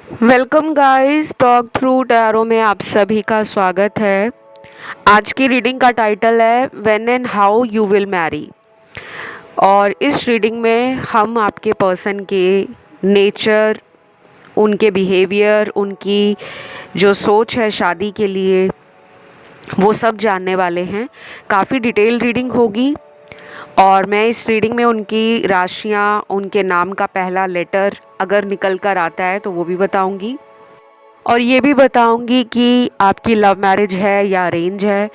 Welcome guys, talk through tarot में आप सभी का स्वागत है। आज की रीडिंग का टाइटल है when and how you will marry. और इस रीडिंग में हम आपके पर्सन के नेचर, उनके बिहेवियर, उनकी जो सोच है शादी के लिए, वो सब जानने वाले हैं। काफ़ी डिटेल रीडिंग होगी और मैं इस रीडिंग में उनकी राशियाँ, उनके नाम का पहला लेटर अगर निकल कर आता है तो वो भी बताऊंगी। और ये भी बताऊंगी कि आपकी लव मैरिज है या अरेंज है।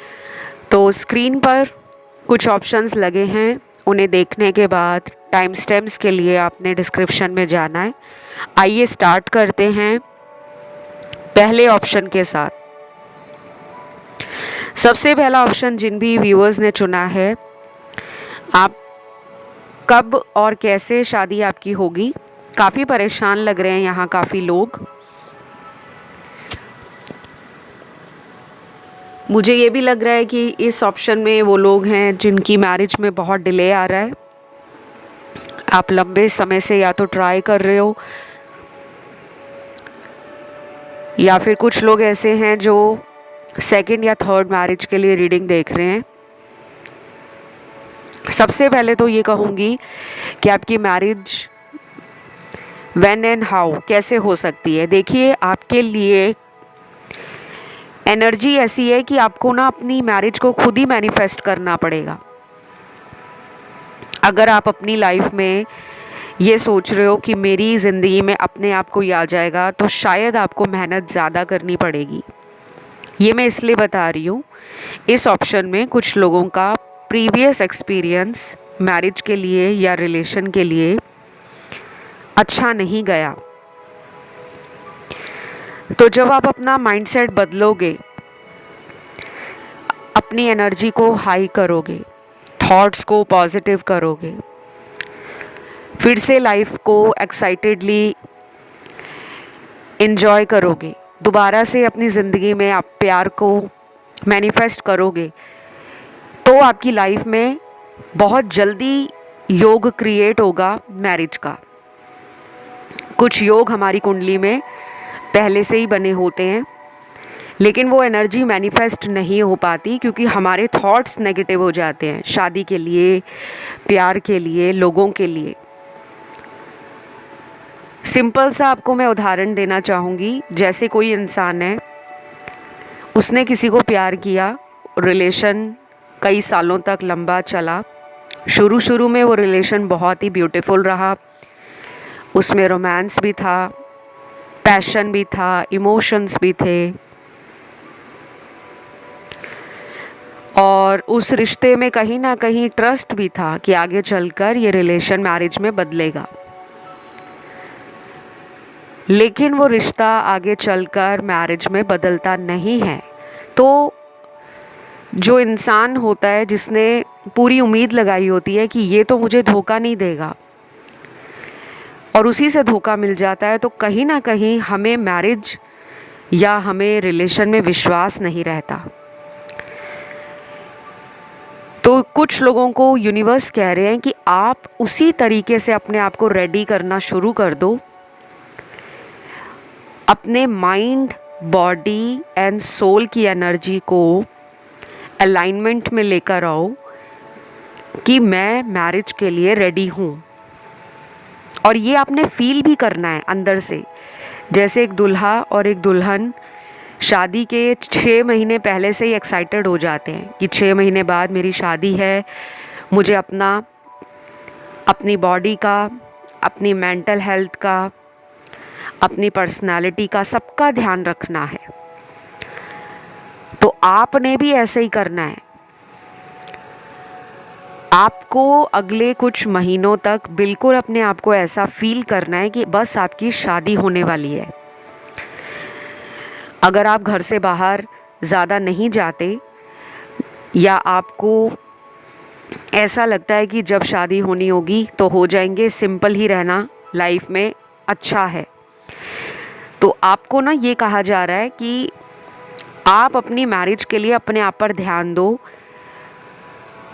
तो स्क्रीन पर कुछ ऑप्शंस लगे हैं, उन्हें देखने के बाद टाइम स्टैम्प्स के लिए आपने डिस्क्रिप्शन में जाना है। आइए स्टार्ट करते हैं पहले ऑप्शन के साथ। सबसे पहला ऑप्शन जिन भी व्यूअर्स ने चुना है, आप कब और कैसे शादी आपकी होगी। काफ़ी परेशान लग रहे हैं यहाँ काफ़ी लोग। मुझे ये भी लग रहा है कि इस ऑप्शन में वो लोग हैं जिनकी मैरिज में बहुत डिले आ रहा है। आप लंबे समय से या तो ट्राई कर रहे हो या फिर कुछ लोग ऐसे हैं जो सेकंड या थर्ड मैरिज के लिए रीडिंग देख रहे हैं। सबसे पहले तो ये कहूँगी कि आपकी मैरिज व्हेन एंड हाउ कैसे हो सकती है। देखिए, आपके लिए एनर्जी ऐसी है कि आपको ना अपनी मैरिज को खुद ही मैनिफेस्ट करना पड़ेगा। अगर आप अपनी लाइफ में ये सोच रहे हो कि मेरी ज़िंदगी में अपने आप को ही आ जाएगा, तो शायद आपको मेहनत ज़्यादा करनी पड़ेगी। ये मैं इसलिए बता रही हूँ, इस ऑप्शन में कुछ लोगों का प्रीवियस एक्सपीरियंस मैरिज के लिए या रिलेशन के लिए अच्छा नहीं गया। तो जब आप अपना माइंडसेट बदलोगे, अपनी एनर्जी को हाई करोगे, थॉट्स को पॉजिटिव करोगे, फिर से लाइफ को एक्साइटेडली एंजॉय करोगे, दोबारा से अपनी ज़िंदगी में आप प्यार को मैनिफेस्ट करोगे, तो आपकी लाइफ में बहुत जल्दी योग क्रिएट होगा मैरिज का। कुछ योग हमारी कुंडली में पहले से ही बने होते हैं, लेकिन वो एनर्जी मैनिफेस्ट नहीं हो पाती क्योंकि हमारे थॉट्स नेगेटिव हो जाते हैं शादी के लिए, प्यार के लिए, लोगों के लिए। सिंपल सा आपको मैं उदाहरण देना चाहूँगी। जैसे कोई इंसान है, उसने किसी को प्यार किया, रिलेशन कई सालों तक लंबा चला। शुरू शुरू में वो रिलेशन बहुत ही ब्यूटीफुल रहा, उसमें रोमांस भी था, पैशन भी था, इमोशंस भी थे, और उस रिश्ते में कहीं ना कहीं ट्रस्ट भी था कि आगे चलकर ये रिलेशन मैरिज में बदलेगा। लेकिन वो रिश्ता आगे चलकर मैरिज में बदलता नहीं है। तो जो इंसान होता है जिसने पूरी उम्मीद लगाई होती है कि ये तो मुझे धोखा नहीं देगा, और उसी से धोखा मिल जाता है, तो कहीं ना कहीं हमें मैरिज या हमें रिलेशन में विश्वास नहीं रहता। तो कुछ लोगों को यूनिवर्स कह रहे हैं कि आप उसी तरीके से अपने आप को रेडी करना शुरू कर दो। अपने माइंड, बॉडी एंड सोल की एनर्जी को अलाइनमेंट में लेकर आओ कि मैं मैरिज के लिए रेडी हूँ। और ये आपने फील भी करना है अंदर से। जैसे एक दूल्हा और एक दुल्हन शादी के 6 महीने पहले से ही एक्साइटेड हो जाते हैं कि 6 महीने बाद मेरी शादी है, मुझे अपनी बॉडी का, अपनी मेंटल हेल्थ का, अपनी पर्सनालिटी का, सबका ध्यान रखना है। तो आपने भी ऐसे ही करना है। आपको अगले कुछ महीनों तक बिल्कुल अपने आप को ऐसा फील करना है कि बस आपकी शादी होने वाली है। अगर आप घर से बाहर ज़्यादा नहीं जाते, या आपको ऐसा लगता है कि जब शादी होनी होगी तो हो जाएंगे, सिंपल ही रहना लाइफ में अच्छा है, तो आपको ना ये कहा जा रहा है कि आप अपनी मैरिज के लिए अपने आप पर ध्यान दो।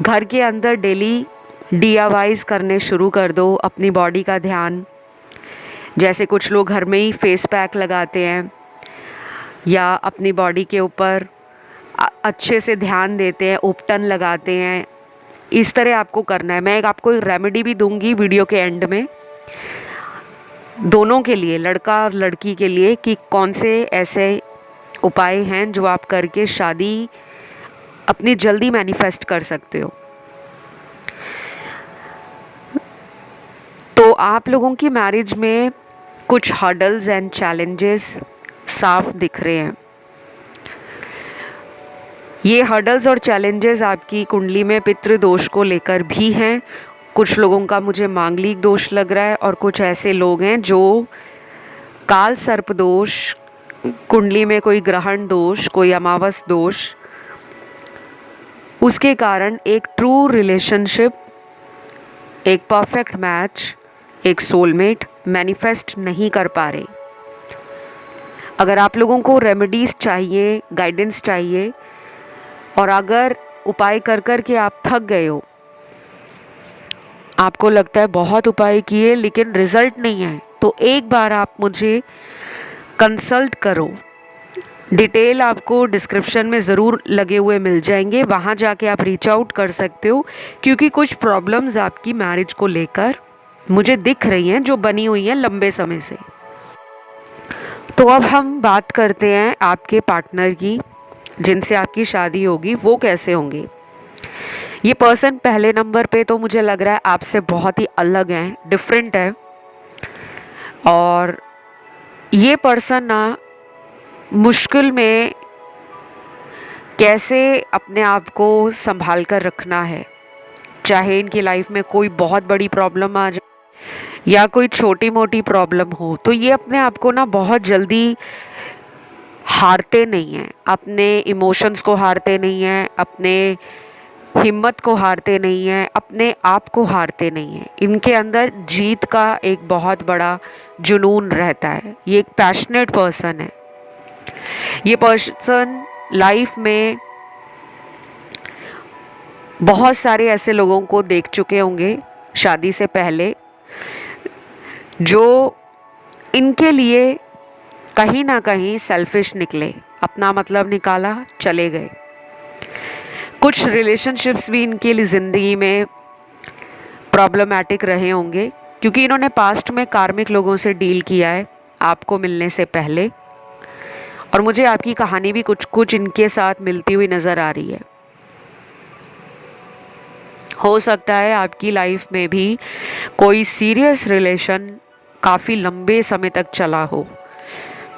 घर के अंदर डेली DIYs करने शुरू कर दो, अपनी बॉडी का ध्यान, जैसे कुछ लोग घर में ही फेस पैक लगाते हैं या अपनी बॉडी के ऊपर अच्छे से ध्यान देते हैं, उपटन लगाते हैं। इस तरह आपको करना है। मैं आपको एक रेमेडी भी दूंगी वीडियो के एंड में, दोनों के लिए, लड़का और लड़की के लिए, कि कौन से ऐसे उपाय हैं जो आप करके शादी अपनी जल्दी मैनिफेस्ट कर सकते हो। तो आप लोगों की मैरिज में कुछ हर्डल्स एंड चैलेंजेस साफ दिख रहे हैं। ये हर्डल्स और चैलेंजेस आपकी कुंडली में पितृदोष को लेकर भी हैं। कुछ लोगों का मुझे मांगलिक दोष लग रहा है और कुछ ऐसे लोग हैं जो काल सर्प दोष, कुंडली में कोई ग्रहण दोष, कोई अमावस दोष, उसके कारण एक ट्रू रिलेशनशिप, एक परफेक्ट मैच, एक सोलमेट मैनिफेस्ट नहीं कर पा रहे। अगर आप लोगों को रेमेडीज़ चाहिए, गाइडेंस चाहिए, और अगर उपाय कर कर के आप थक गए हो, आपको लगता है बहुत उपाय किए लेकिन रिजल्ट नहीं है, तो एक बार आप मुझे कंसल्ट करो। डिटेल आपको डिस्क्रिप्शन में ज़रूर लगे हुए मिल जाएंगे, वहाँ जाके आप रीच आउट कर सकते हो, क्योंकि कुछ प्रॉब्लम्स आपकी मैरिज को लेकर मुझे दिख रही हैं जो बनी हुई हैं लंबे समय से। तो अब हम बात करते हैं आपके पार्टनर की, जिनसे आपकी शादी होगी, वो कैसे होंगे। ये पर्सन पहले नंबर पे तो मुझे लग रहा है आपसे बहुत ही अलग हैं, डिफरेंट है। और ये पर्सन ना मुश्किल में कैसे अपने आप को संभाल कर रखना है, चाहे इनकी लाइफ में कोई बहुत बड़ी प्रॉब्लम आ जाए या कोई छोटी मोटी प्रॉब्लम हो, तो ये अपने आप को ना बहुत जल्दी हारते नहीं हैं, अपने इमोशंस को हारते नहीं हैं, अपने हिम्मत को हारते नहीं हैं, अपने आप को हारते नहीं हैं। इनके अंदर जीत का एक बहुत बड़ा जुनून रहता है। ये एक पैशनेट पर्सन है। ये पर्सन लाइफ में बहुत सारे ऐसे लोगों को देख चुके होंगे शादी से पहले, जो इनके लिए कहीं ना कहीं सेल्फिश निकले, अपना मतलब निकाला, चले गए। कुछ रिलेशनशिप्स भी इनके लिए ज़िंदगी में प्रॉब्लमैटिक रहे होंगे, क्योंकि इन्होंने पास्ट में कार्मिक लोगों से डील किया है आपको मिलने से पहले। और मुझे आपकी कहानी भी कुछ कुछ इनके साथ मिलती हुई नज़र आ रही है। हो सकता है आपकी लाइफ में भी कोई सीरियस रिलेशन काफ़ी लंबे समय तक चला हो,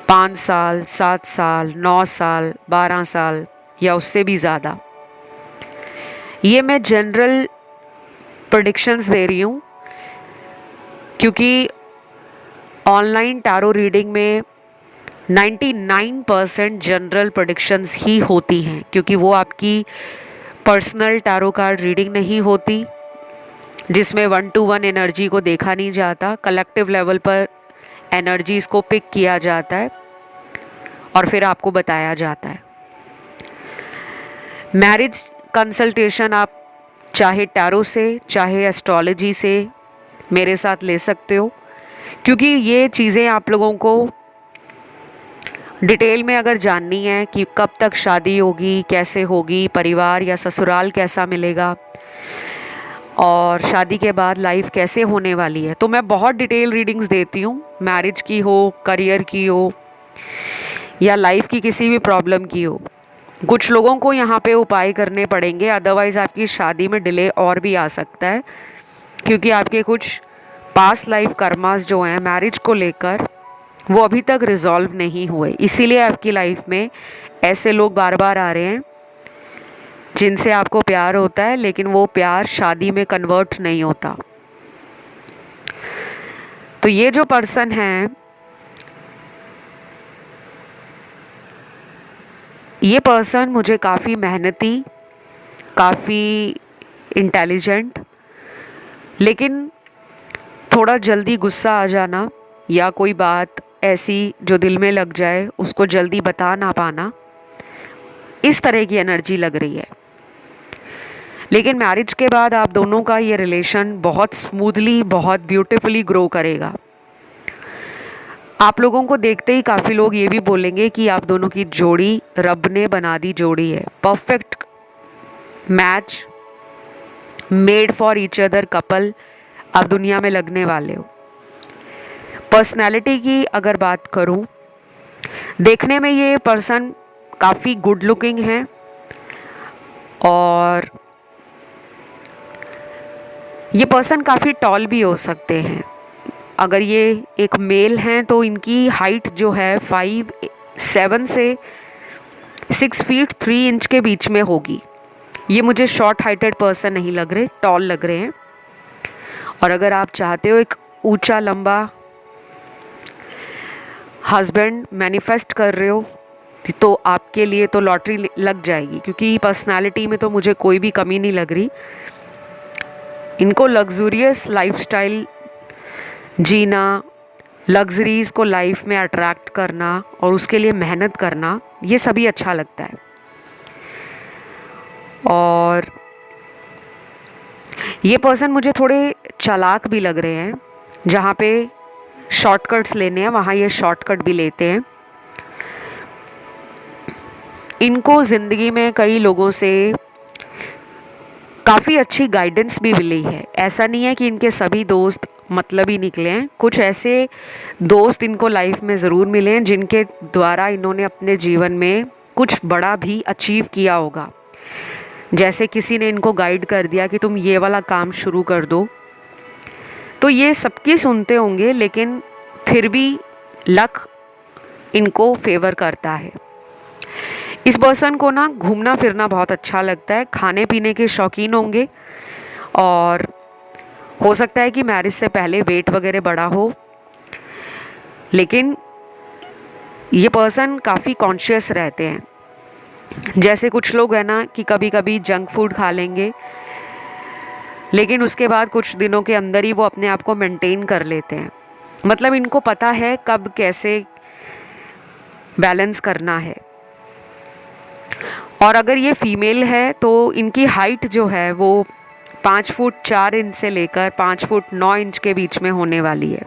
5 साल, 7 साल, 9 साल, 12 साल या उससे भी ज़्यादा। ये मैं जनरल प्रेडिक्शंस दे रही हूँ, क्योंकि ऑनलाइन टैरो रीडिंग में 99% जनरल प्रेडिक्शंस ही होती हैं, क्योंकि वो आपकी पर्सनल टैरो कार्ड रीडिंग नहीं होती, जिसमें 1 to 1 एनर्जी को देखा नहीं जाता। कलेक्टिव लेवल पर एनर्जीज़ को पिक किया जाता है और फिर आपको बताया जाता है। मैरिज कंसल्टेशन आप चाहे टैरो से चाहे एस्ट्रोलॉजी से मेरे साथ ले सकते हो, क्योंकि ये चीज़ें आप लोगों को डिटेल में अगर जाननी है कि कब तक शादी होगी, कैसे होगी, परिवार या ससुराल कैसा मिलेगा, और शादी के बाद लाइफ कैसे होने वाली है, तो मैं बहुत डिटेल रीडिंग्स देती हूँ, मैरिज की हो, करियर की हो या लाइफ की किसी भी प्रॉब्लम की हो। कुछ लोगों को यहाँ पे उपाय करने पड़ेंगे, अदरवाइज़ आपकी शादी में डिले और भी आ सकता है, क्योंकि आपके कुछ पास्ट लाइफ कर्मास जो हैं मैरिज को लेकर वो अभी तक रिजॉल्व नहीं हुए। इसीलिए आपकी लाइफ में ऐसे लोग बार बार आ रहे हैं जिनसे आपको प्यार होता है, लेकिन वो प्यार शादी में कन्वर्ट नहीं होता। तो ये जो पर्सन है, ये पर्सन मुझे काफ़ी मेहनती, काफ़ी इंटेलिजेंट, लेकिन थोड़ा जल्दी गुस्सा आ जाना या कोई बात ऐसी जो दिल में लग जाए उसको जल्दी बता ना पाना, इस तरह की एनर्जी लग रही है। लेकिन मैरिज के बाद आप दोनों का ये रिलेशन बहुत स्मूथली, बहुत ब्यूटीफुली ग्रो करेगा। आप लोगों को देखते ही काफ़ी लोग ये भी बोलेंगे कि आप दोनों की जोड़ी रब ने बना दी जोड़ी है, perfect match, made for each other couple आप दुनिया में लगने वाले हो। पर्सनैलिटी की अगर बात करूं, देखने में ये पर्सन काफ़ी गुड लुकिंग है और ये पर्सन काफ़ी टॉल भी हो सकते हैं। अगर ये एक मेल हैं तो इनकी हाइट जो है 5'7" से 6'3" के बीच में होगी। ये मुझे शॉर्ट हाइटेड पर्सन नहीं लग रहे, टॉल लग रहे हैं। और अगर आप चाहते हो एक ऊंचा लंबा हस्बैंड मैनिफेस्ट कर रहे हो तो आपके लिए तो लॉटरी लग जाएगी, क्योंकि पर्सनालिटी में तो मुझे कोई भी कमी नहीं लग रही। इनको लग्जूरियस लाइफस्टाइल जीना, लग्जरीज़ को लाइफ में अट्रैक्ट करना और उसके लिए मेहनत करना, ये सभी अच्छा लगता है। और ये पर्सन मुझे थोड़े चालाक भी लग रहे हैं। जहाँ पे शॉर्टकट्स लेने हैं वहाँ ये शॉर्टकट भी लेते हैं। इनको ज़िंदगी में कई लोगों से काफ़ी अच्छी गाइडेंस भी मिली है। ऐसा नहीं है कि इनके सभी दोस्त मतलबी निकले हैं। कुछ ऐसे दोस्त इनको लाइफ में ज़रूर मिले हैं जिनके द्वारा इन्होंने अपने जीवन में कुछ बड़ा भी अचीव किया होगा। जैसे किसी ने इनको गाइड कर दिया कि तुम ये वाला काम शुरू कर दो, तो ये सबकी सुनते होंगे, लेकिन फिर भी लक इनको फेवर करता है। इस पर्सन को ना घूमना फिरना बहुत अच्छा लगता है, खाने पीने के शौकीन होंगे और हो सकता है कि मैरिज से पहले वेट वगैरह बढ़ा हो, लेकिन ये पर्सन काफ़ी कॉन्शियस रहते हैं। जैसे कुछ लोग हैं ना कि कभी कभी जंक फूड खा लेंगे, लेकिन उसके बाद कुछ दिनों के अंदर ही वो अपने आप को मेंटेन कर लेते हैं। मतलब इनको पता है कब कैसे बैलेंस करना है। और अगर ये फीमेल है तो इनकी हाइट जो है वो 5'4" से लेकर 5'9" के बीच में होने वाली है।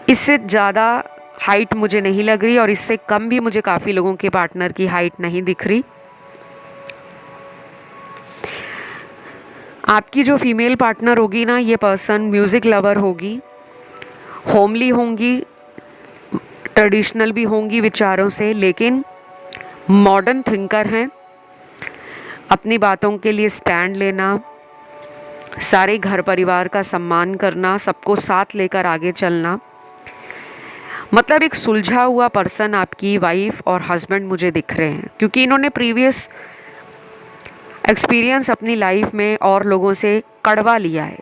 इससे ज़्यादा हाइट मुझे नहीं लग रही और इससे कम भी मुझे काफ़ी लोगों के पार्टनर की हाइट नहीं दिख रही। आपकी जो फीमेल पार्टनर होगी ना, ये पर्सन म्यूज़िक लवर होगी, होमली होंगी, ट्रेडिशनल भी होंगी विचारों से, लेकिन मॉडर्न थिंकर हैं। अपनी बातों के लिए स्टैंड लेना, सारे घर परिवार का सम्मान करना, सबको साथ लेकर आगे चलना। मतलब एक सुलझा हुआ पर्सन आपकी वाइफ और हस्बैंड मुझे दिख रहे हैं, क्योंकि इन्होंने प्रीवियस एक्सपीरियंस अपनी लाइफ में और लोगों से कड़वा लिया है।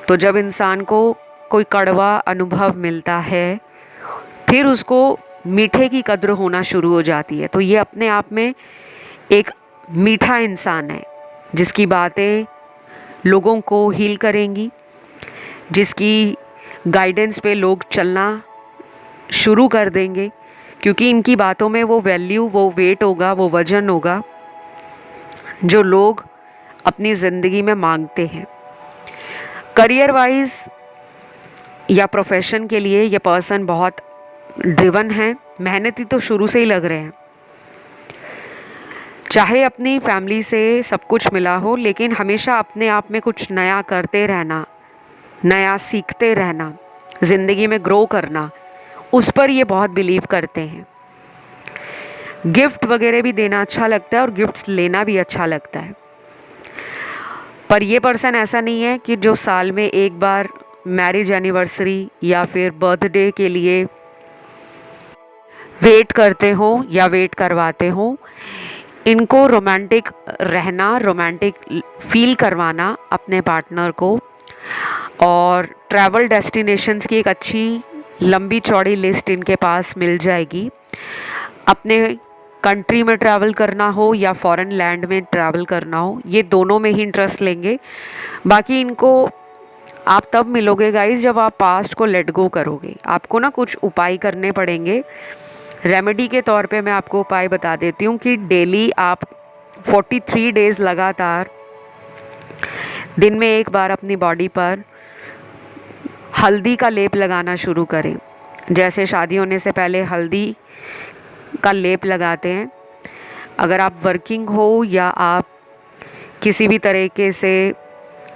तो जब इंसान को कोई कड़वा अनुभव मिलता है फिर उसको मीठे की कद्र होना शुरू हो जाती है। तो ये अपने आप में एक मीठा इंसान है, जिसकी बातें लोगों को हील करेंगी, जिसकी गाइडेंस पे लोग चलना शुरू कर देंगे, क्योंकि इनकी बातों में वो वैल्यू, वो वेट होगा, वो वजन होगा जो लोग अपनी ज़िंदगी में मांगते हैं। करियर वाइज या प्रोफेशन के लिए ये पर्सन बहुत ड्रिवन है, मेहनती तो शुरू से ही लग रहे हैं। चाहे अपनी फैमिली से सब कुछ मिला हो, लेकिन हमेशा अपने आप में कुछ नया करते रहना, नया सीखते रहना, ज़िंदगी में ग्रो करना, उस पर ये बहुत बिलीव करते हैं। गिफ्ट वगैरह भी देना अच्छा लगता है और गिफ्ट्स लेना भी अच्छा लगता है। पर ये पर्सन ऐसा नहीं है कि जो साल में एक बार मैरिज एनिवर्सरी या फिर बर्थडे के लिए वेट करते हो या वेट करवाते हो। इनको रोमांटिक रहना, रोमांटिक फील करवाना अपने पार्टनर को, और ट्रैवल डेस्टिनेशंस की एक अच्छी लंबी चौड़ी लिस्ट इनके पास मिल जाएगी। अपने कंट्री में ट्रैवल करना हो या फॉरेन लैंड में ट्रैवल करना हो, ये दोनों में ही इंटरेस्ट लेंगे। बाकी इनको आप तब मिलोगे गाइस जब आप पास्ट को लेट गो करोगे। आपको ना कुछ उपाय करने पड़ेंगे। रेमेडी के तौर पे मैं आपको उपाय बता देती हूँ कि डेली आप 43 डेज़ लगातार दिन में एक बार अपनी बॉडी पर हल्दी का लेप लगाना शुरू करें। जैसे शादी होने से पहले हल्दी का लेप लगाते हैं। अगर आप वर्किंग हो या आप किसी भी तरीके से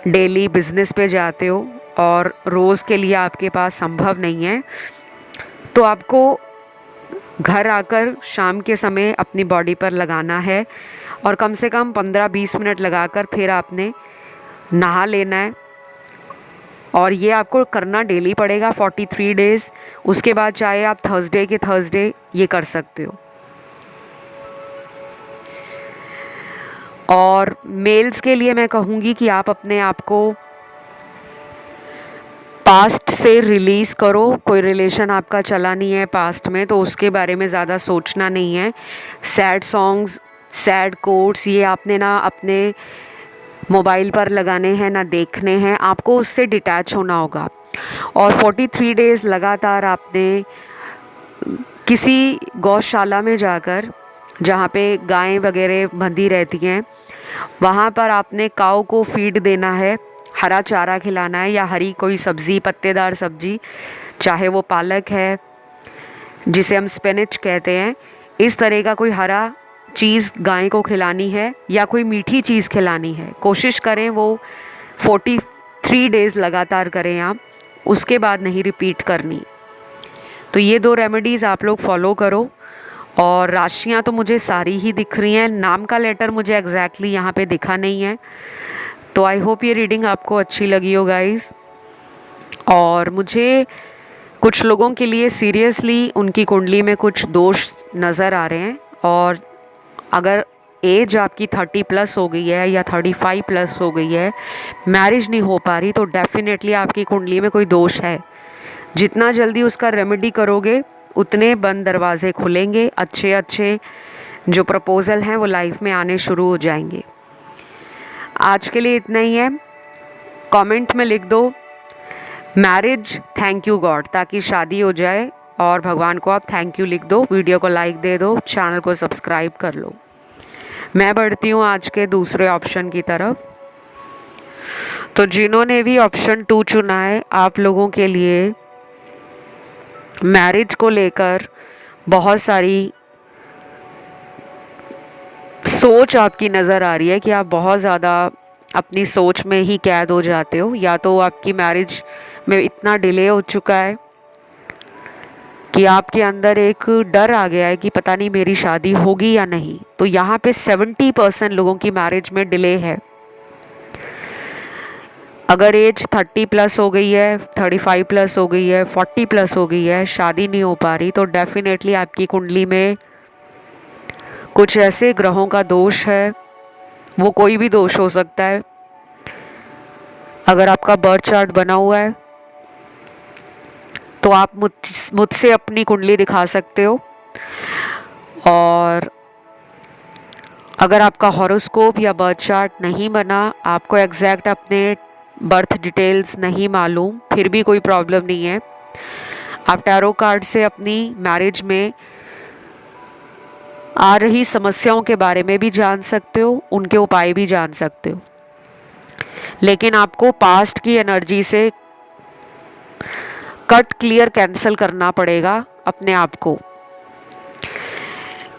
डेली बिजनेस पे जाते हो और रोज़ के लिए आपके पास संभव नहीं है, तो आपको घर आकर शाम के समय अपनी बॉडी पर लगाना है और कम से कम 15-20 मिनट लगाकर फिर आपने नहा लेना है। और ये आपको करना डेली पड़ेगा 43 डेज़। उसके बाद चाहे आप थर्सडे के थर्सडे ये कर सकते हो। और मेल्स के लिए मैं कहूँगी कि आप अपने आप को पास्ट से रिलीज़ करो। कोई रिलेशन आपका चला नहीं है पास्ट में, तो उसके बारे में ज़्यादा सोचना नहीं है। सैड सॉन्ग्स, सैड कोट्स ये आपने ना अपने मोबाइल पर लगाने हैं ना देखने हैं, आपको उससे डिटैच होना होगा। और 43 डेज़ लगातार आपने किसी गौशाला में जाकर, जहाँ पे गायें वगैरह बंधी रहती हैं, वहाँ पर आपने काऊ को फीड देना है, हरा चारा खिलाना है या हरी कोई सब्ज़ी, पत्तेदार सब्ज़ी, चाहे वो पालक है जिसे हम स्पिनच कहते हैं, इस तरह का कोई हरा चीज़ गाय को खिलानी है या कोई मीठी चीज़ खिलानी है। कोशिश करें वो 43 डेज़ लगातार करें आप, उसके बाद नहीं रिपीट करनी। तो ये 2 रेमेडीज़ आप लोग फॉलो करो। और राशियाँ तो मुझे सारी ही दिख रही हैं, नाम का लेटर मुझे एग्जैक्टली यहाँ पे दिखा नहीं है। तो आई होप ये रीडिंग आपको अच्छी लगी हो गाइस। और मुझे कुछ लोगों के लिए सीरियसली उनकी कुंडली में कुछ दोष नज़र आ रहे हैं। और अगर एज आपकी 30+ हो गई है या 35+ हो गई है, मैरिज नहीं हो पा रही, तो डेफिनेटली आपकी कुंडली में कोई दोष है। जितना जल्दी उसका रेमेडी करोगे उतने बंद दरवाजे खुलेंगे, अच्छे अच्छे जो प्रपोज़ल हैं वो लाइफ में आने शुरू हो जाएंगे। आज के लिए इतना ही है। कमेंट में लिख दो मैरिज थैंक यू गॉड, ताकि शादी हो जाए, और भगवान को आप थैंक यू लिख दो। वीडियो को लाइक दे दो, चैनल को सब्सक्राइब कर लो। मैं बढ़ती हूँ आज के दूसरे ऑप्शन की तरफ। तो जिन्होंने भी ऑप्शन 2 चुना है, आप लोगों के लिए मैरिज को लेकर बहुत सारी सोच आपकी नज़र आ रही है कि आप बहुत ज़्यादा अपनी सोच में ही कैद हो जाते हो, या तो आपकी मैरिज में इतना डिले हो चुका है कि आपके अंदर एक डर आ गया है कि पता नहीं मेरी शादी होगी या नहीं। तो यहाँ पे 70% लोगों की मैरिज में डिले है। अगर एज 30+ हो गई है, 35+ हो गई है, 40+ हो गई है, शादी नहीं हो पा रही, तो डेफिनेटली आपकी कुंडली में कुछ ऐसे ग्रहों का दोष है। वो कोई भी दोष हो सकता है। अगर आपका बर्थ चार्ट बना हुआ है तो आप मुझसे अपनी कुंडली दिखा सकते हो। और अगर आपका हॉरोस्कोप या बर्थ चार्ट नहीं बना, आपको एग्जैक्ट अपने बर्थ डिटेल्स नहीं मालूम, फिर भी कोई प्रॉब्लम नहीं है। आप टैरो कार्ड से अपनी मैरिज में आ रही समस्याओं के बारे में भी जान सकते हो, उनके उपाय भी जान सकते हो। लेकिन आपको पास्ट की एनर्जी से कट क्लियर कैंसिल करना पड़ेगा अपने आप को।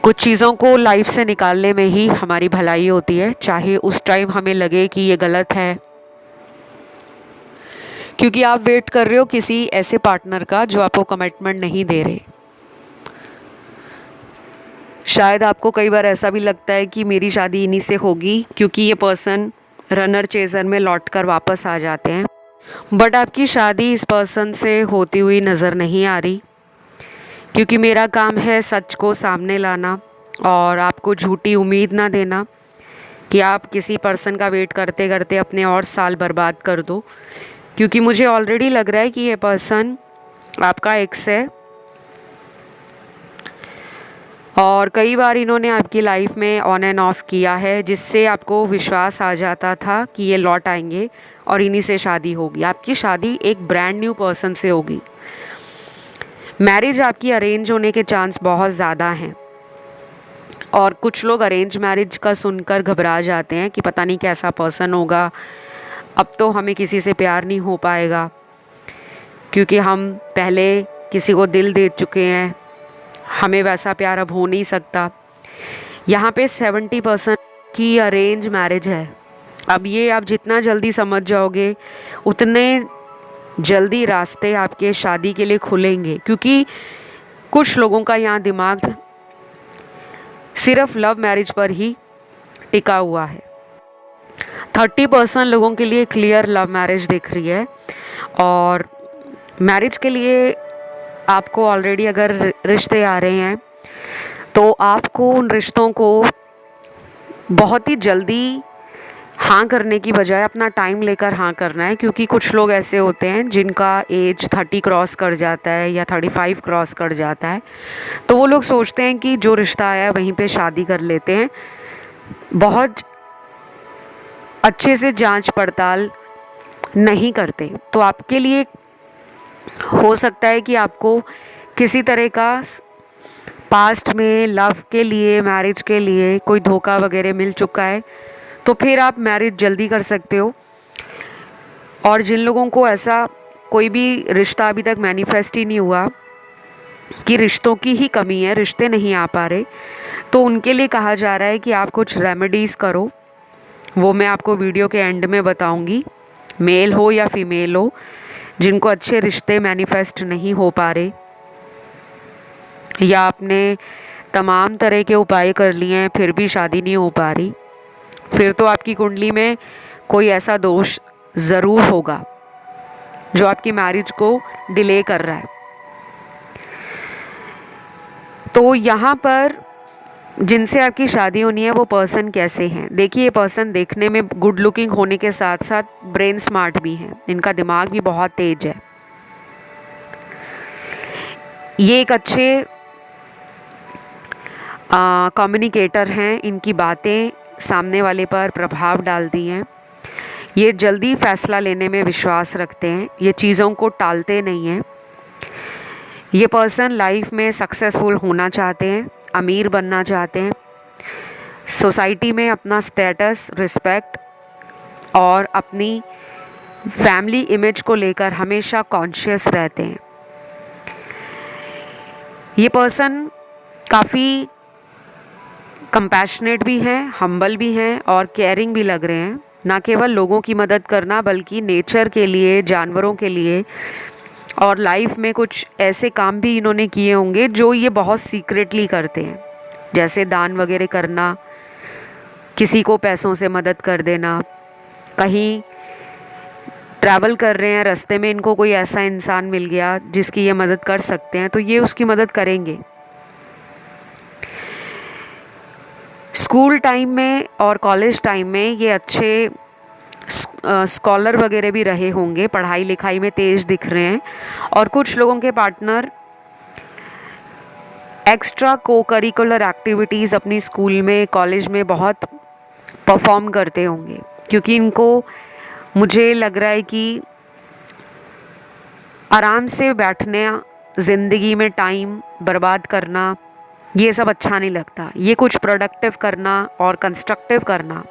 कुछ चीज़ों को लाइफ से निकालने में ही हमारी भलाई होती है, चाहे उस टाइम हमें लगे कि ये गलत है, क्योंकि आप वेट कर रहे हो किसी ऐसे पार्टनर का जो आपको कमिटमेंट नहीं दे रहे। शायद आपको कई बार ऐसा भी लगता है कि मेरी शादी इन्हीं से होगी, क्योंकि ये पर्सन रनर चेजर में लौटकर वापस आ जाते हैं। बट आपकी शादी इस पर्सन से होती हुई नज़र नहीं आ रही, क्योंकि मेरा काम है सच को सामने लाना और आपको झूठी उम्मीद ना देना कि आप किसी पर्सन का वेट करते करते अपने और साल बर्बाद कर दो। क्योंकि मुझे ऑलरेडी लग रहा है कि ये पर्सन आपका एक्स है, और कई बार इन्होंने आपकी लाइफ में ऑन एंड ऑफ किया है, जिससे आपको विश्वास आ जाता था कि ये लौट आएंगे और इन्हीं से शादी होगी। आपकी शादी एक ब्रांड न्यू पर्सन से होगी। मैरिज आपकी अरेंज होने के चांस बहुत ज़्यादा हैं, और कुछ लोग अरेंज मैरिज का सुनकर घबरा जाते हैं कि पता नहीं कैसा पर्सन होगा, अब तो हमें किसी से प्यार नहीं हो पाएगा। क्योंकि हम पहले किसी को दिल दे चुके हैं, हमें वैसा प्यार अब हो नहीं सकता। यहाँ पे 70% की अरेंज मैरिज है। अब ये आप जितना जल्दी समझ जाओगे उतने जल्दी रास्ते आपके शादी के लिए खुलेंगे, क्योंकि कुछ लोगों का यहाँ दिमाग सिर्फ लव मैरिज पर ही टिका हुआ है। 30% लोगों के लिए क्लियर लव मैरिज दिख रही है। और मैरिज के लिए आपको ऑलरेडी अगर रिश्ते आ रहे हैं तो आपको उन रिश्तों को बहुत ही जल्दी हाँ करने की बजाय अपना टाइम लेकर हाँ करना है, क्योंकि कुछ लोग ऐसे होते हैं जिनका एज 30 क्रॉस कर जाता है या 35 क्रॉस कर जाता है, तो वो लोग सोचते हैं कि जो रिश्ता आया है वहीं पे शादी कर लेते हैं। बहुत अच्छे से जांच पड़ताल नहीं करते। तो आपके लिए हो सकता है कि आपको किसी तरह का पास्ट में लव के लिए, मैरिज के लिए कोई धोखा वगैरह मिल चुका है, तो फिर आप मैरिज जल्दी कर सकते हो। और जिन लोगों को ऐसा कोई भी रिश्ता अभी तक मैनिफेस्ट ही नहीं हुआ कि रिश्तों की ही कमी है, रिश्ते नहीं आ पा रहे, तो उनके लिए कहा जा रहा है कि आप कुछ रेमेडीज़ करो। वो मैं आपको वीडियो के एंड में बताऊंगी। मेल हो या फीमेल हो, जिनको अच्छे रिश्ते मैनिफेस्ट नहीं हो पा रहे या आपने तमाम तरह के उपाय कर लिए हैं फिर भी शादी नहीं हो पा रही, फिर तो आपकी कुंडली में कोई ऐसा दोष ज़रूर होगा जो आपकी मैरिज को डिले कर रहा है। तो यहाँ पर जिनसे आपकी शादी होनी है वो पर्सन कैसे हैं? देखिए, ये पर्सन देखने में गुड लुकिंग होने के साथ साथ ब्रेन स्मार्ट भी हैं। इनका दिमाग भी बहुत तेज है। ये एक अच्छे कम्युनिकेटर हैं। इनकी बातें सामने वाले पर प्रभाव डालती हैं। ये जल्दी फैसला लेने में विश्वास रखते हैं। ये चीज़ों को टालते नहीं हैं। ये पर्सन लाइफ में सक्सेसफुल होना चाहते हैं, अमीर बनना चाहते हैं, सोसाइटी में अपना स्टेटस, रिस्पेक्ट और अपनी फैमिली इमेज को लेकर हमेशा कॉन्शियस रहते हैं। ये पर्सन काफ़ी कंपैशनेट भी हैं, हम्बल भी हैं और केयरिंग भी लग रहे हैं। ना केवल लोगों की मदद करना बल्कि नेचर के लिए, जानवरों के लिए और लाइफ में कुछ ऐसे काम भी इन्होंने किए होंगे जो ये बहुत सीक्रेटली करते हैं, जैसे दान वगैरह करना, किसी को पैसों से मदद कर देना, कहीं ट्रैवल कर रहे हैं, रास्ते में इनको कोई ऐसा इंसान मिल गया जिसकी ये मदद कर सकते हैं तो ये उसकी मदद करेंगे। स्कूल टाइम में और कॉलेज टाइम में ये अच्छे स्कॉलर वगैरह भी रहे होंगे, पढ़ाई लिखाई में तेज दिख रहे हैं। और कुछ लोगों के पार्टनर एक्स्ट्रा को करिकुलर एक्टिविटीज़ अपनी स्कूल में, कॉलेज में बहुत परफॉर्म करते होंगे, क्योंकि इनको, मुझे लग रहा है कि आराम से बैठना, ज़िंदगी में टाइम बर्बाद करना, ये सब अच्छा नहीं लगता। ये कुछ प्रोडक्टिव करना और कंस्ट्रक्टिव करना,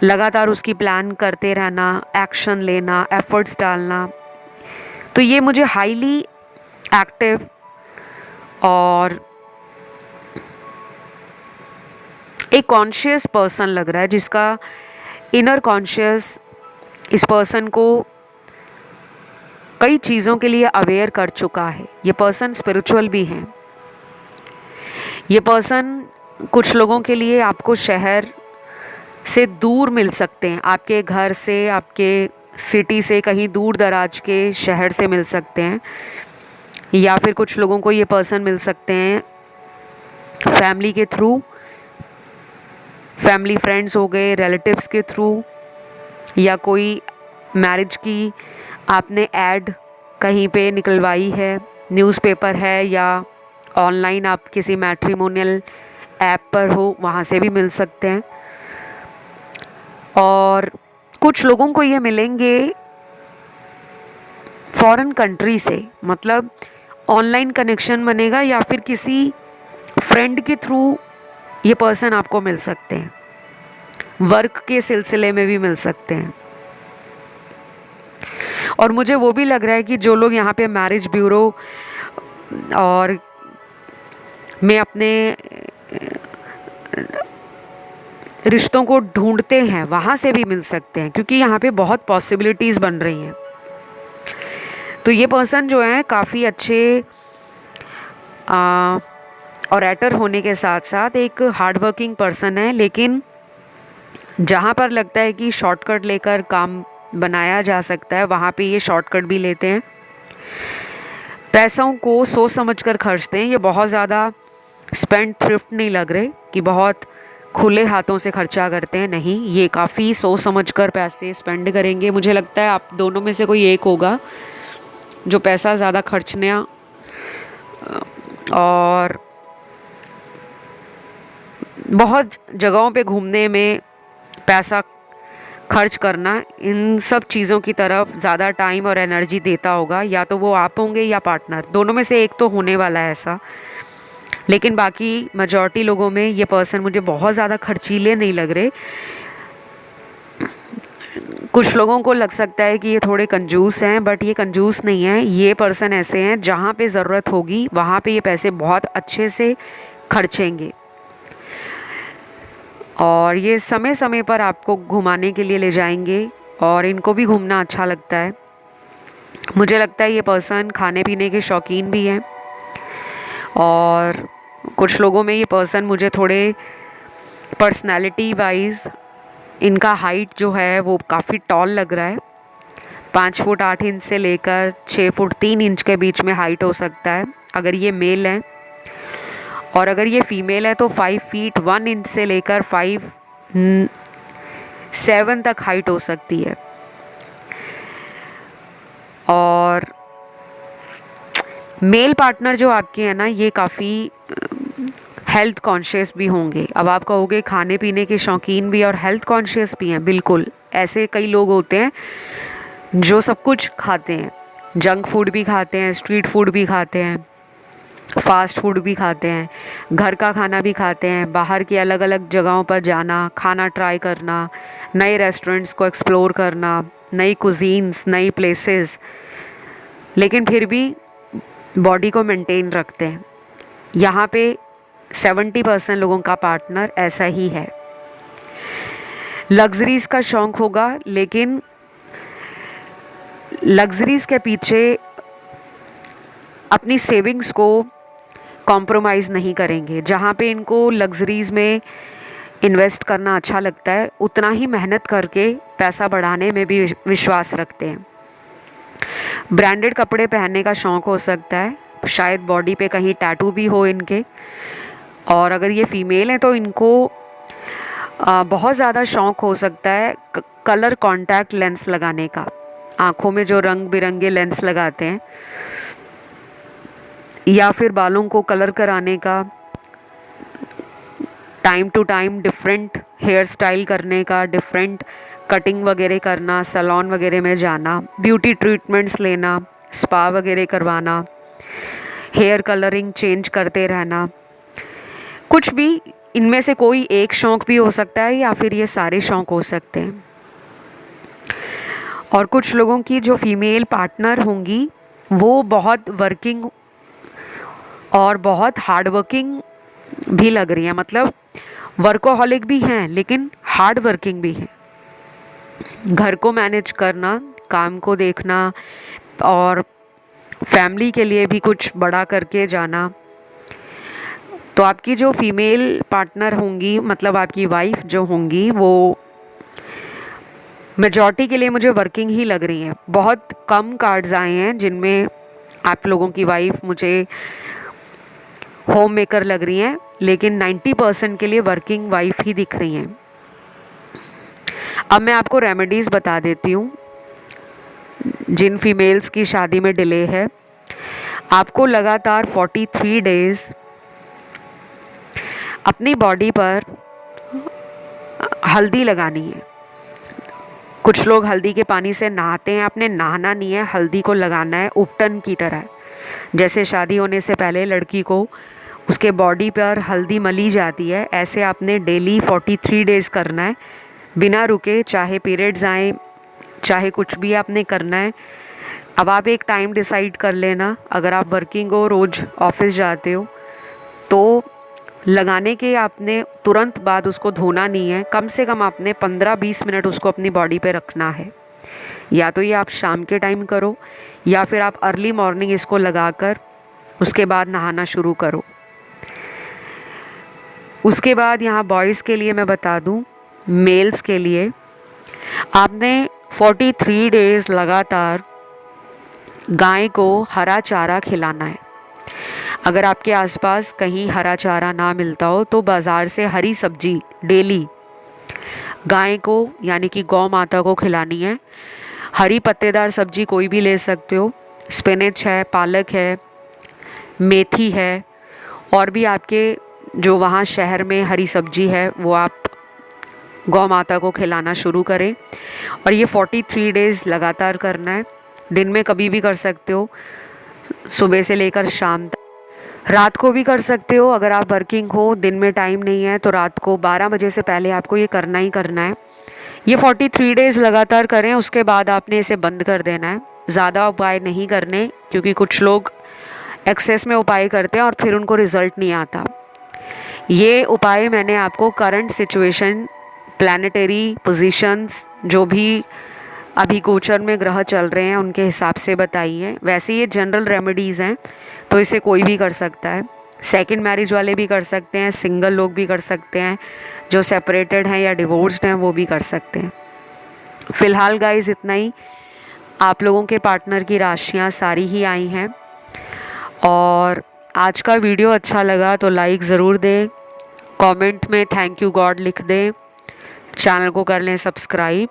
लगातार उसकी प्लान करते रहना, एक्शन लेना, एफर्ट्स डालना, तो ये मुझे हाईली एक्टिव और एक कॉन्शियस पर्सन लग रहा है, जिसका इनर कॉन्शियस इस पर्सन को कई चीज़ों के लिए अवेयर कर चुका है। ये पर्सन स्पिरिचुअल भी हैं। ये पर्सन कुछ लोगों के लिए आपको शहर से दूर मिल सकते हैं, आपके घर से, आपके सिटी से कहीं दूर दराज के शहर से मिल सकते हैं, या फिर कुछ लोगों को ये पर्सन मिल सकते हैं फैमिली के थ्रू, फैमिली फ्रेंड्स हो गए, रिलेटिव्स के थ्रू, या कोई मैरिज की आपने ऐड कहीं पे निकलवाई है, न्यूज़पेपर है, या ऑनलाइन आप किसी मैट्रिमोनियल ऐप पर हो, वहाँ से भी मिल सकते हैं। और कुछ लोगों को ये मिलेंगे फॉरेन कंट्री से, मतलब ऑनलाइन कनेक्शन बनेगा या फिर किसी फ्रेंड के थ्रू ये पर्सन आपको मिल सकते हैं, वर्क के सिलसिले में भी मिल सकते हैं। और मुझे वो भी लग रहा है कि जो लोग यहाँ पे मैरिज ब्यूरो और में अपने रिश्तों को ढूंढते हैं वहाँ से भी मिल सकते हैं, क्योंकि यहाँ पे बहुत पॉसिबिलिटीज़ बन रही हैं। तो ये पर्सन जो है काफ़ी अच्छे ऑरेटर होने के साथ साथ एक हार्ड वर्किंग पर्सन है, लेकिन जहाँ पर लगता है कि शॉर्टकट लेकर काम बनाया जा सकता है वहाँ पे ये शॉर्टकट भी लेते हैं। पैसों को सोच समझ कर खर्चते हैं। ये बहुत ज़्यादा स्पेंड थ्रिफ्ट नहीं लग रहे कि बहुत खुले हाथों से खर्चा करते हैं, नहीं, ये काफ़ी सोच समझ कर पैसे स्पेंड करेंगे। मुझे लगता है आप दोनों में से कोई एक होगा जो पैसा ज़्यादा खर्चने और बहुत जगहों पे घूमने में पैसा खर्च करना, इन सब चीज़ों की तरफ ज़्यादा टाइम और एनर्जी देता होगा। या तो वो आप होंगे या पार्टनर, दोनों में से एक तो होने वाला है ऐसा। लेकिन बाकी मेजॉरिटी लोगों में ये पर्सन मुझे बहुत ज़्यादा खर्चीले नहीं लग रहे। कुछ लोगों को लग सकता है कि ये थोड़े कंजूस हैं, बट ये कंजूस नहीं है। ये पर्सन ऐसे हैं जहाँ पे ज़रूरत होगी वहाँ पे ये पैसे बहुत अच्छे से खर्चेंगे, और ये समय समय पर आपको घुमाने के लिए ले जाएंगे, और इनको भी घूमना अच्छा लगता है। मुझे लगता है ये पर्सन खाने पीने के शौकीन भी हैं, और कुछ लोगों में ये पर्सन मुझे थोड़े पर्सनालिटी वाइज इनका हाइट जो है वो काफ़ी टॉल लग रहा है। 5 फुट 8 इंच से लेकर 6 फुट 3 इंच के बीच में हाइट हो सकता है अगर ये मेल है, और अगर ये फीमेल है तो 5 फीट 1 इंच से लेकर 5'7" तक हाइट हो सकती है। और मेल पार्टनर जो आपके हैं ना, ये काफ़ी हेल्थ कॉन्शियस भी होंगे। अब आप कहोगे खाने पीने के शौकीन भी और हेल्थ कॉन्शियस भी हैं, बिल्कुल ऐसे कई लोग होते हैं जो सब कुछ खाते हैं, जंक फूड भी खाते हैं, स्ट्रीट फूड भी खाते हैं, फास्ट फूड भी खाते हैं, घर का खाना भी खाते हैं, बाहर की अलग अलग जगहों पर जाना, खाना ट्राई करना, नए रेस्टोरेंट्स को एक्सप्लोर करना, नई कुजीन्स, नई प्लेसेस, लेकिन फिर भी बॉडी को मेंटेन रखते हैं। यहाँ पे 70% लोगों का पार्टनर ऐसा ही है। लग्जरीज का शौक़ होगा, लेकिन लग्जरीज के पीछे अपनी सेविंग्स को कॉम्प्रोमाइज़ नहीं करेंगे। जहाँ पे इनको लग्जरीज में इन्वेस्ट करना अच्छा लगता है, उतना ही मेहनत करके पैसा बढ़ाने में भी विश्वास रखते हैं। ब्रांडेड कपड़े पहनने का शौक़ हो सकता है, शायद बॉडी पे कहीं टैटू भी हो इनके। और अगर ये फीमेल है तो इनको बहुत ज़्यादा शौक़ हो सकता है कलर कॉन्टैक्ट लेंस लगाने का, आँखों में जो रंग बिरंगे लेंस लगाते हैं, या फिर बालों को कलर कराने का, time to time different hair style करने का, डिफरेंट कटिंग वगैरह करना, सैलून वगैरह में जाना, ब्यूटी ट्रीटमेंट्स लेना, स्पा वगैरह करवाना, हेयर कलरिंग चेंज करते रहना। कुछ भी इनमें से कोई एक शौक़ भी हो सकता है, या फिर ये सारे शौक़ हो सकते हैं। और कुछ लोगों की जो फीमेल पार्टनर होंगी वो बहुत वर्किंग और बहुत हार्ड वर्किंग भी लग रही है, मतलब वर्कोहॉलिक भी हैं लेकिन हार्ड वर्किंग भी हैं। घर को मैनेज करना, काम को देखना, और फैमिली के लिए भी कुछ बड़ा करके जाना। तो आपकी जो फीमेल पार्टनर होंगी, मतलब आपकी वाइफ जो होंगी, वो मेजॉरिटी के लिए मुझे वर्किंग ही लग रही हैं। बहुत कम कार्ड्स आए हैं जिनमें आप लोगों की वाइफ मुझे होम मेकर लग रही हैं, लेकिन 90% के लिए वर्किंग वाइफ ही दिख रही हैं। अब मैं आपको रेमेडीज़ बता देती हूँ जिन फीमेल्स की शादी में डिले है। आपको लगातार 43 डेज़ अपनी बॉडी पर हल्दी लगानी है। कुछ लोग हल्दी के पानी से नहाते हैं, आपने नहाना नहीं है, हल्दी को लगाना है उपटन की तरह। जैसे शादी होने से पहले लड़की को उसके बॉडी पर हल्दी मली जाती है, ऐसे आपने डेली 43 डेज़ करना है बिना रुके, चाहे पीरियड्स आए चाहे कुछ भी आपने करना है। अब आप एक टाइम डिसाइड कर लेना, अगर आप वर्किंग हो, रोज़ ऑफिस जाते हो, तो लगाने के आपने तुरंत बाद उसको धोना नहीं है, कम से कम आपने 15-20 मिनट उसको अपनी बॉडी पे रखना है। या तो ये आप शाम के टाइम करो या फिर आप अर्ली मॉर्निंग इसको लगाकर उसके बाद नहाना शुरू करो। उसके बाद यहाँ बॉयज़ के लिए मैं बता दूँ, मेल्स के लिए आपने 43 डेज़ लगातार गाय को हरा चारा खिलाना है। अगर आपके आसपास कहीं हरा चारा ना मिलता हो तो बाज़ार से हरी सब्जी डेली गाय को यानी कि गौ माता को खिलानी है। हरी पत्तेदार सब्जी कोई भी ले सकते हो, स्पिनच है, पालक है, मेथी है, और भी आपके जो वहाँ शहर में हरी सब्जी है वो आप गौ माता को खिलाना शुरू करें। और ये 43 डेज़ लगातार करना है। दिन में कभी भी कर सकते हो, सुबह से लेकर शाम तक। रात को भी कर सकते हो, अगर आप वर्किंग हो, दिन में टाइम नहीं है तो रात को 12 बजे से पहले आपको ये करना ही करना है। ये 43 डेज़ लगातार करें, उसके बाद आपने इसे बंद कर देना है। ज़्यादा उपाय नहीं करने, क्योंकि कुछ लोग एक्सेस में उपाय करते हैं और फिर उनको रिज़ल्ट नहीं आता। ये उपाय मैंने आपको करंट सिचुएशन, प्लानिटरी पोजीशंस, जो भी अभी गोचर में ग्रह चल रहे हैं उनके हिसाब से बताई है। वैसे ये जनरल रेमेडीज़ हैं, तो इसे कोई भी कर सकता है। सेकंड मैरिज वाले भी कर सकते हैं, सिंगल लोग भी कर सकते हैं, जो सेपरेटेड हैं या डिवोर्स्ड हैं वो भी कर सकते हैं। फ़िलहाल गाइस इतना ही। आप लोगों के पार्टनर की राशियाँ सारी ही आई हैं, और आज का वीडियो अच्छा लगा तो लाइक ज़रूर दें, कमेंट में थैंक यू गॉड लिख दें, चैनल को कर लें सब्सक्राइब,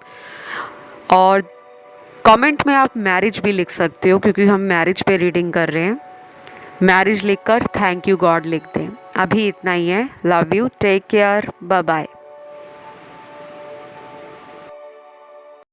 और कमेंट में आप मैरिज भी लिख सकते हो, क्योंकि हम मैरिज पे रीडिंग कर रहे हैं। मैरिज लिखकर थैंक यू गॉड लिख दें। अभी इतना ही है। Love you, take care, bye bye.